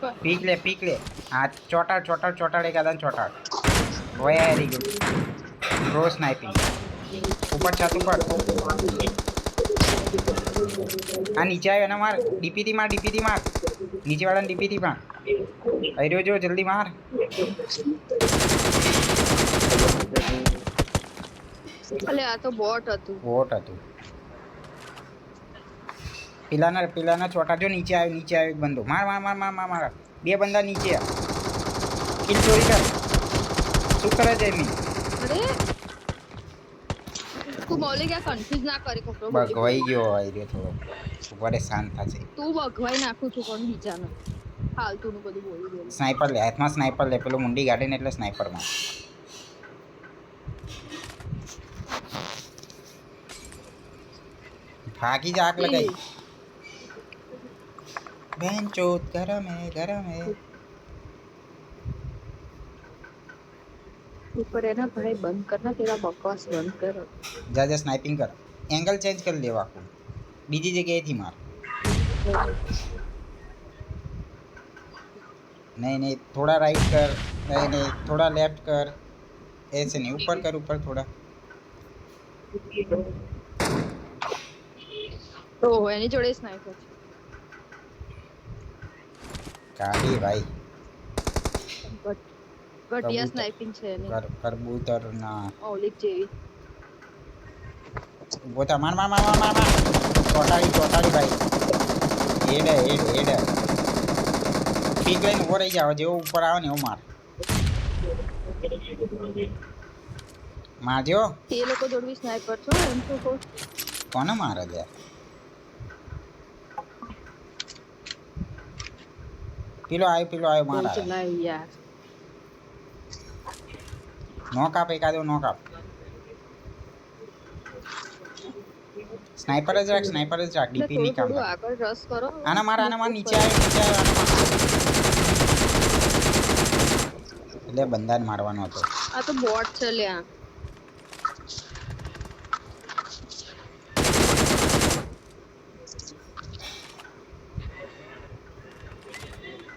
peak ले हाँ चौटाड़ एक आदम चौटाड़ वेरी गुड प्रो स्नाइपिंग ऊपर छत ऊपर हाँ नीचे आयो ना मार डीपी थी मार नीचे वाला डीपी थी मार अरे जो जल्दी मार અલે આ તો બોટ હતું पिलाना छोटा जो नीचे आयो एक बंदो मार बे बंदा नीचे किल चोरी कर शू करे जयमी અરે તું બોલે क्या कंफ्यूज ना करे कोकरो भगवाई गयो आइरे थोड़ो ऊपर शांत था छे તું ભગવાઈ નાખું છું કોણ બીજાને ફાલતુનું બધું બોલી બોલી स्नाइपर ले हाथ में स्नाइपर ले पेलो मुंडी गाड़ी ने એટલે स्नाइपर में भागी जा आग लगाई बेंचोत गरम है ऊपर है ना भाई बंद करना तेरा बकवास बंद कर जा स्नाइपिंग कर एंगल चेंज कर लेवा को बीजी जगह थी मार नहीं थोड़ा राइट कर नहीं थोड़ा लेफ्ट कर ऐसे नहीं ऊपर कर थोड़ा तो एनी जोड़े स्नाइपर काली भाई घटिया स्नाइपिंग છે ને કબૂતર ના ઓલિક જેવી બોતા માર ચોટાડી ભાઈ એડ પીક લઈને ઉભો રહી જાવ જેવો ઉપર આવે ને એવો મારજો એ લોકો જોડવી સ્નાઈપર છો એમ તો કોને મારે છે પેલો આવ્યો મારા ચલાય યાર नॉक आप एक आदो नॉक आप स्नाइपर ज रख डीपी नहीं काम આગળ રસ કરો आना मार नीचे आयो એટલે બંદાને મારવાનો હતો આ તો બોટ છે લ્યા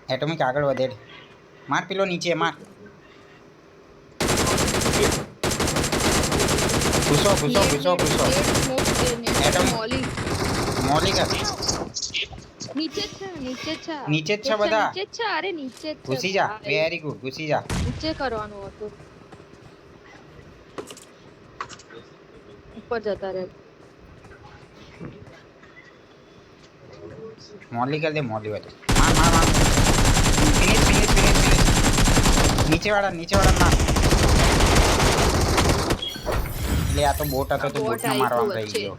એટોમિક આગળ વધે માર પેલો નીચે માર घुसो मोली का नीचे छ बता अरे नीचे घुसी जा वेरी गुड घुसी जा नीचे करવાનું હતું ऊपर જતા રહે मोली कर दे मोली वाला मार फिनिश नीचे वाला मार ले आ तो बोट आता तो बोट में मारवा रही गयो